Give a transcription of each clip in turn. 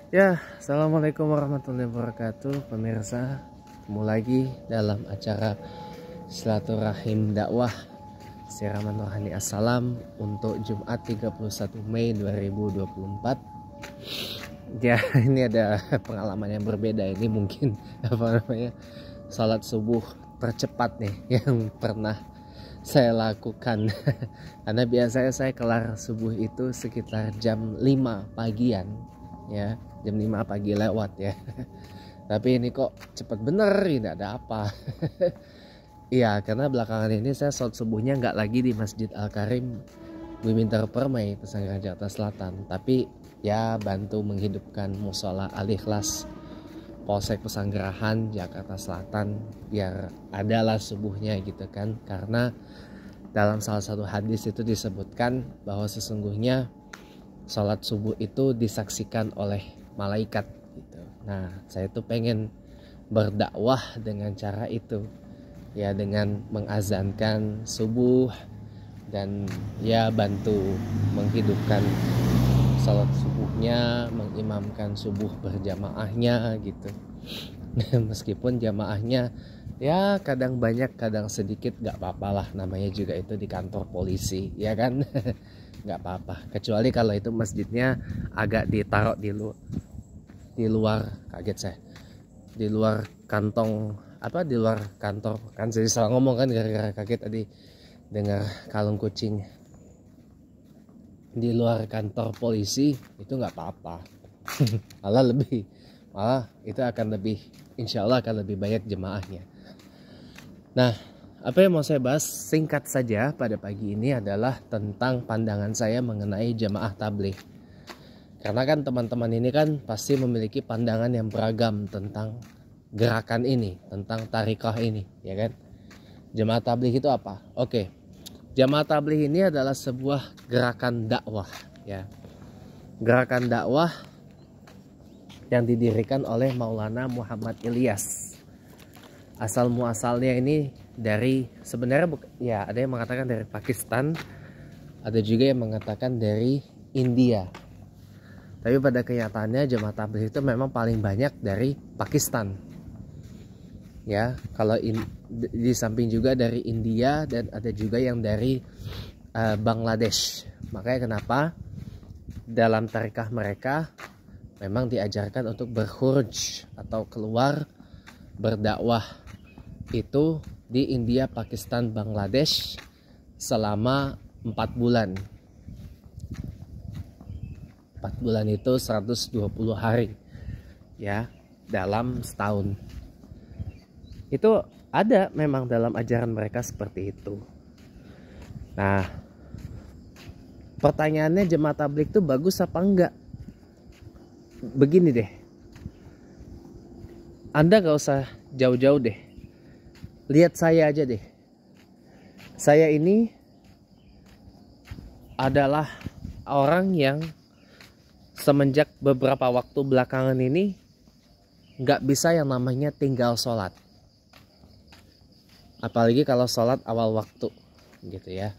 Ya, assalamualaikum warahmatullahi wabarakatuh, pemirsa. Ketemu lagi dalam acara silaturahim dakwah siraman rohani assalam untuk Jumat 31 Mei 2024. Ya, ini ada pengalaman yang berbeda. Ini mungkin salat subuh tercepat nih yang pernah saya lakukan. Karena biasanya saya kelar subuh itu sekitar jam 5 pagian, ya, jam 5 pagi lewat ya. Tapi ini kok cepet bener, tidak ada apa. Iya, karena belakangan ini saya sholat subuhnya nggak lagi di Masjid Al-Karim Bumitar Permai, Pesanggerahan Jakarta Selatan, tapi ya bantu menghidupkan musola Al-Ikhlas Polsek Pesanggerahan Jakarta Selatan biar adalah subuhnya gitu kan. Karena dalam salah satu hadis itu disebutkan bahwa sesungguhnya sholat subuh itu disaksikan oleh malaikat gitu. Nah, saya tuh pengen berdakwah dengan cara itu, ya, dengan mengazankan subuh dan ya bantu menghidupkan sholat subuhnya, mengimamkan subuh berjamaahnya gitu. Meskipun jamaahnya ya kadang banyak kadang sedikit, gak apa-apa lah, namanya juga itu di kantor polisi ya kan. Gak apa-apa, kecuali kalau itu masjidnya agak ditaruh di luar, kaget saya, di luar kantong apa, di luar kantor kan, jadi salah ngomong kan gara-gara kaget tadi dengar kalung kucing. Di luar kantor polisi itu nggak apa-apa. malah itu akan lebih, insya Allah akan lebih banyak jemaahnya. Nah, apa yang mau saya bahas singkat saja pada pagi ini adalah tentang pandangan saya mengenai jamaah tabligh. Karena kan teman-teman ini kan pasti memiliki pandangan yang beragam tentang gerakan ini, tentang tarikah ini, ya kan? Jamaah tabligh itu apa? Oke. Jamaah tabligh ini adalah sebuah gerakan dakwah, ya. Gerakan dakwah yang didirikan oleh Maulana Muhammad Ilyas. Asal muasalnya ini dari, sebenarnya ya ada yang mengatakan dari Pakistan, ada juga yang mengatakan dari India. Tapi pada kenyataannya jamaah tabligh itu memang paling banyak dari Pakistan. Ya, kalau di samping juga dari India dan ada juga yang dari Bangladesh. Makanya kenapa dalam tarikah mereka memang diajarkan untuk berkhuruj atau keluar berdakwah itu di India, Pakistan, Bangladesh selama 4 bulan. 4 bulan itu 120 hari ya, dalam setahun. Itu ada memang dalam ajaran mereka seperti itu. Nah, pertanyaannya jemaah tabligh itu bagus apa enggak? Begini deh, Anda gak usah jauh-jauh deh, lihat saya aja deh. Saya ini adalah orang yang semenjak beberapa waktu belakangan ini gak bisa yang namanya tinggal sholat. Apalagi kalau sholat awal waktu gitu ya.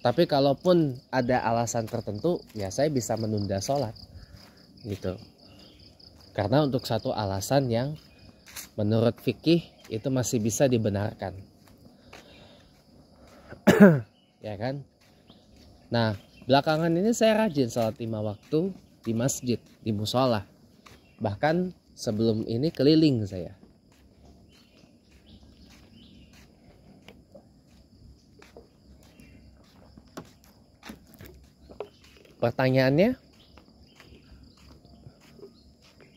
Tapi kalaupun ada alasan tertentu, ya saya bisa menunda sholat gitu. Karena untuk satu alasan yang menurut fikih itu masih bisa dibenarkan. Ya kan? Nah, belakangan ini saya rajin sholat 5 waktu di masjid, di musola. Bahkan sebelum ini keliling saya. Pertanyaannya,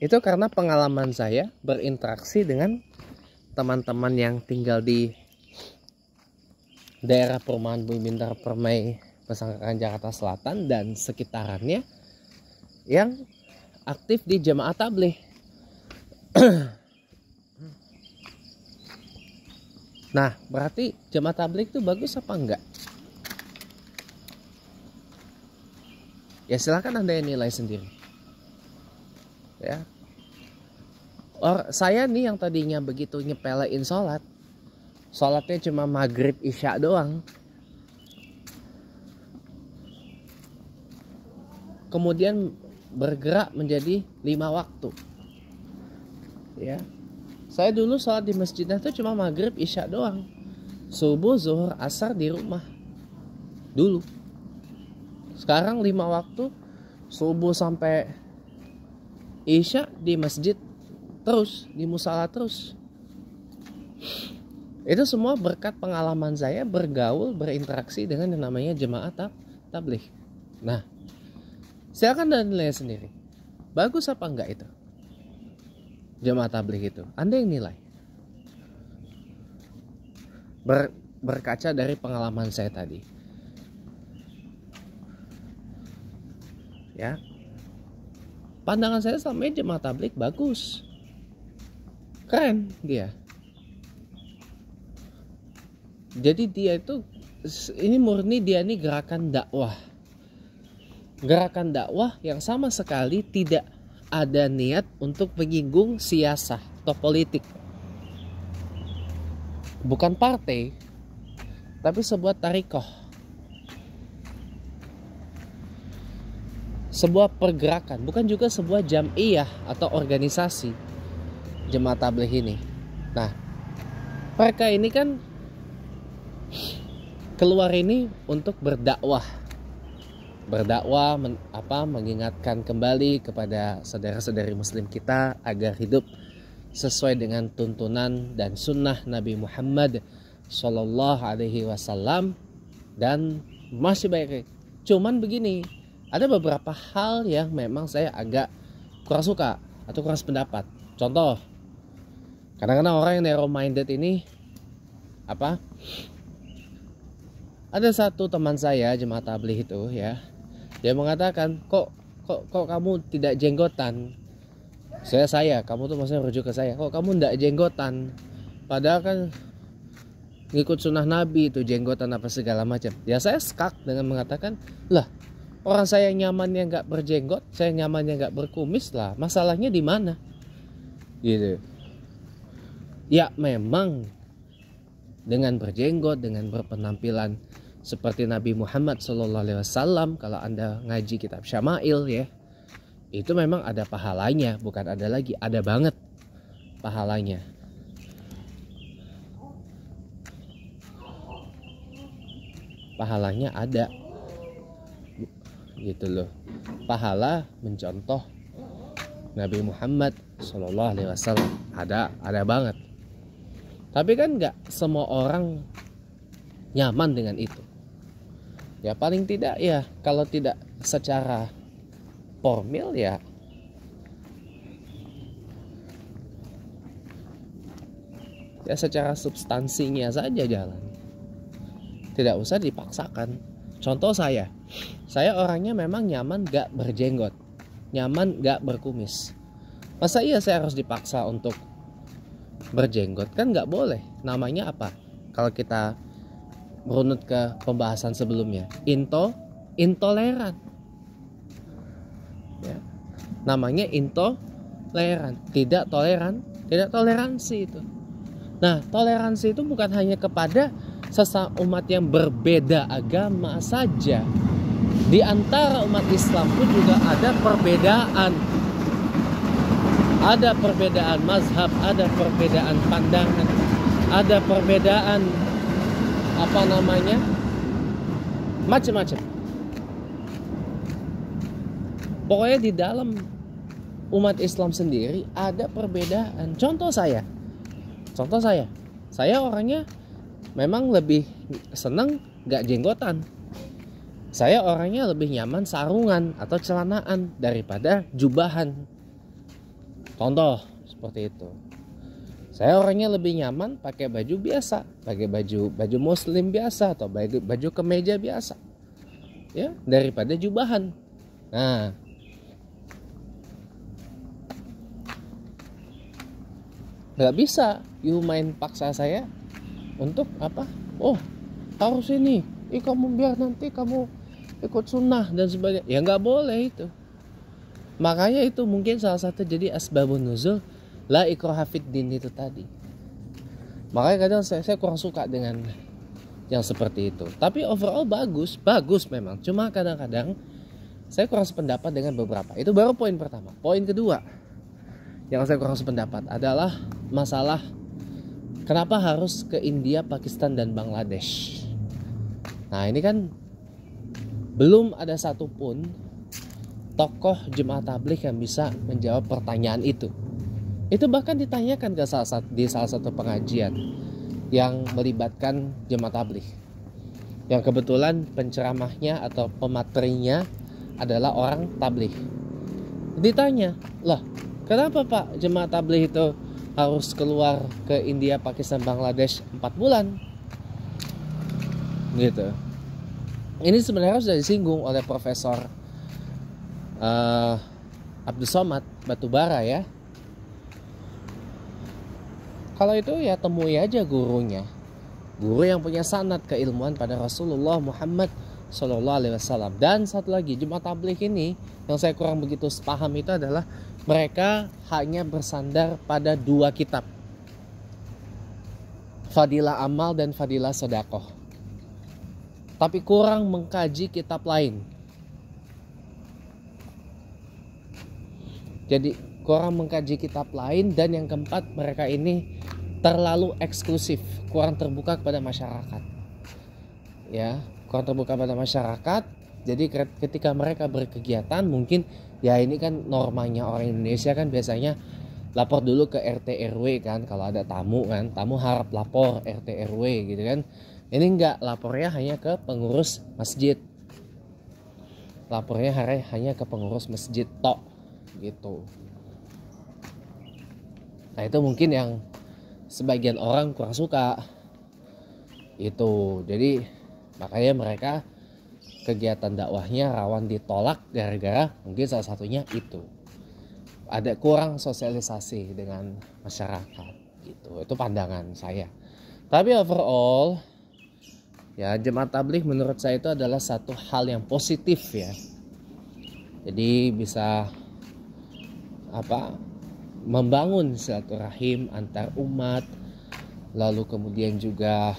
itu karena pengalaman saya berinteraksi dengan teman-teman yang tinggal di daerah perumahan Bumitar Permai, Pesanggerahan Jakarta Selatan dan sekitarannya yang aktif di jamaah tabligh. Nah, berarti jamaah tabligh itu bagus apa enggak? Ya silakan Anda yang nilai sendiri. Ya. Saya nih yang tadinya begitu nyepelein sholat, sholatnya cuma maghrib isya doang, kemudian bergerak menjadi 5 waktu. Ya, saya dulu sholat di masjidnya itu cuma maghrib isya doang, subuh zuhur asar di rumah dulu. Sekarang 5 waktu, subuh sampai isya di masjid terus, di musala terus. Itu semua berkat pengalaman saya bergaul, berinteraksi dengan yang namanya jemaah tabligh. Nah, silakan dan nilai sendiri. Bagus apa enggak itu jemaah tabligh itu? Anda yang nilai. Berkaca dari pengalaman saya tadi. Ya. Pandangan saya selama ini jemaah tabligh bagus. Keren dia. Jadi dia itu, ini murni dia ini gerakan dakwah. Gerakan dakwah yang sama sekali tidak ada niat untuk menyinggung siasah atau politik. Bukan partai, tapi sebuah tarikoh. Sebuah pergerakan, bukan juga sebuah jam'iyah atau organisasi jemaah tabligh ini. Nah, mereka ini kan keluar ini untuk berdakwah, mengingatkan kembali kepada saudara-saudari muslim kita agar hidup sesuai dengan tuntunan dan sunnah Nabi Muhammad Sallallahu Alaihi Wasallam. Dan masih banyak. Cuman begini, ada beberapa hal yang memang saya agak kurang suka atau kurang sependapat. Contoh, kadang-kadang orang yang narrow minded ini ada satu teman saya jemaah tabligh itu ya, dia mengatakan kok kamu tidak jenggotan. Saya kamu tuh maksudnya rujuk ke saya, kok kamu tidak jenggotan, padahal kan ngikut sunnah Nabi itu jenggotan apa segala macam. Ya saya skak dengan mengatakan, lah orang saya nyamannya nggak berjenggot, saya nyamannya nggak berkumis, lah masalahnya di mana gitu. Ya memang dengan berjenggot, dengan berpenampilan seperti Nabi Muhammad SAW, kalau Anda ngaji kitab Syama'il ya, itu memang ada pahalanya, bukan ada lagi, ada banget pahalanya. Pahalanya ada gitu loh. Pahala mencontoh Nabi Muhammad SAW ada banget. Tapi kan nggak semua orang nyaman dengan itu. Ya paling tidak ya, kalau tidak secara formil ya secara substansinya saja jalan. Tidak usah dipaksakan. Contoh saya orangnya memang nyaman gak berjenggot, nyaman gak berkumis. Masa iya saya harus dipaksa untuk berjenggot? Kan gak boleh. Namanya apa? Kalau kita berunut ke pembahasan sebelumnya, intoleran ya. Namanya intoleran, tidak toleransi itu. Nah, toleransi itu bukan hanya kepada sesama umat yang berbeda agama saja. Di antara umat Islam pun juga ada perbedaan. Ada perbedaan mazhab, ada perbedaan pandangan, ada perbedaan macam-macam. Pokoknya di dalam umat Islam sendiri ada perbedaan. Contoh saya orangnya memang lebih seneng gak jenggotan. Saya orangnya lebih nyaman sarungan atau celanaan daripada jubahan. Contoh seperti itu. Saya orangnya lebih nyaman pakai baju biasa, pakai baju muslim biasa atau baju kemeja biasa, ya, daripada jubahan. Nah, nggak bisa you main paksa saya untuk apa? Oh, harus ini. Kamu biar nanti kamu ikut sunnah dan sebagainya. Ya nggak boleh itu. Makanya itu mungkin salah satu jadi asbabun nuzul la ikraha fid din itu tadi. Makanya kadang saya kurang suka dengan yang seperti itu. Tapi overall bagus memang. Cuma kadang-kadang saya kurang sependapat dengan beberapa. Itu baru poin pertama. Poin kedua yang saya kurang sependapat adalah masalah kenapa harus ke India, Pakistan, dan Bangladesh. Nah, ini kan belum ada satupun tokoh jemaah tabligh yang bisa menjawab pertanyaan itu. Itu bahkan ditanyakan ke di salah satu pengajian yang melibatkan jemaah tabligh, yang kebetulan penceramahnya atau pematerinya adalah orang tabligh. Ditanya, lah kenapa Pak jemaah tabligh itu harus keluar ke India, Pakistan, Bangladesh 4 bulan? Gitu. Ini sebenarnya sudah disinggung oleh Profesor Abdul Somad Batubara ya. Kalau itu ya temui aja gurunya, guru yang punya sanad keilmuan pada Rasulullah Muhammad SAW. Dan satu lagi, jemaah tabligh ini yang saya kurang begitu paham itu adalah mereka hanya bersandar pada 2 kitab, Fadilah Amal dan Fadilah Sedekah, tapi kurang mengkaji kitab lain. Jadi kurang mengkaji kitab lain, dan yang keempat, mereka ini terlalu eksklusif, kurang terbuka kepada masyarakat. Ya, kurang terbuka pada masyarakat. Jadi ketika mereka berkegiatan, mungkin ya ini kan normanya orang Indonesia kan biasanya lapor dulu ke RT RW kan, kalau ada tamu kan, tamu harap lapor RT RW gitu kan. Ini enggak, lapornya hanya ke pengurus masjid. Lapornya hanya ke pengurus masjid tok gitu. Nah, itu mungkin yang sebagian orang kurang suka itu. Jadi makanya mereka kegiatan dakwahnya rawan ditolak gara-gara mungkin salah satunya itu, ada kurang sosialisasi dengan masyarakat gitu. Itu pandangan saya. Tapi overall ya, jemaah tabligh menurut saya itu adalah satu hal yang positif ya. Jadi bisa membangun silaturahim antar umat, lalu kemudian juga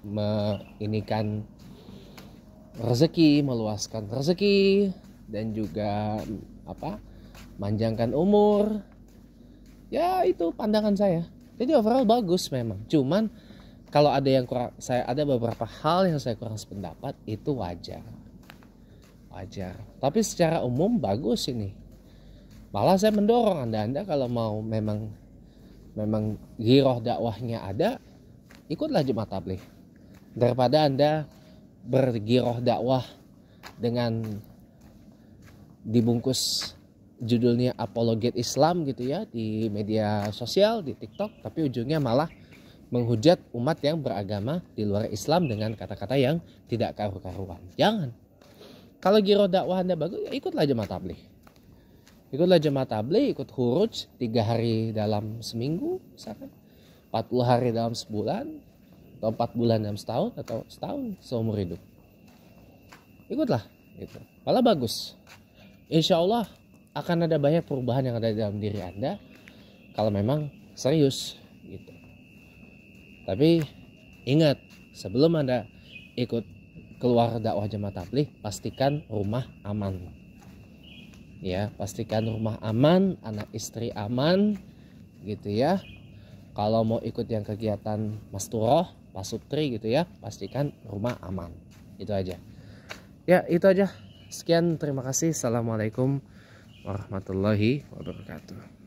menginikan rezeki, meluaskan rezeki, dan juga manjangkan umur. Ya, itu pandangan saya. Jadi overall bagus memang. Cuman kalau ada yang kurang, ada beberapa hal yang saya kurang sependapat, itu wajar. Tapi secara umum bagus ini. Malah saya mendorong Anda kalau mau memang giroh dakwahnya ada, ikutlah jemaah tabligh. Daripada Anda bergiroh dakwah dengan dibungkus judulnya apologet Islam gitu ya di media sosial, di TikTok, tapi ujungnya malah menghujat umat yang beragama di luar Islam dengan kata-kata yang tidak karu-karuan. Jangan. Kalau giroh dakwah Anda bagus, ya ikutlah jemaah tabligh. Ikutlah jemaah tabligh, ikut khuruj 3 hari dalam seminggu misalkan, 40 hari dalam sebulan, atau 4 bulan dalam setahun, atau setahun seumur hidup. Ikutlah gitu. Malah bagus. Insya Allah akan ada banyak perubahan yang ada dalam diri Anda kalau memang serius gitu. Tapi ingat, sebelum Anda ikut keluar dakwah jemaah tabligh, pastikan rumah aman. Ya, pastikan rumah aman, anak istri aman gitu ya. Kalau mau ikut yang kegiatan masturoh, pasutri gitu ya, pastikan rumah aman. Itu aja. Ya, itu aja. Sekian, terima kasih. Assalamualaikum warahmatullahi wabarakatuh.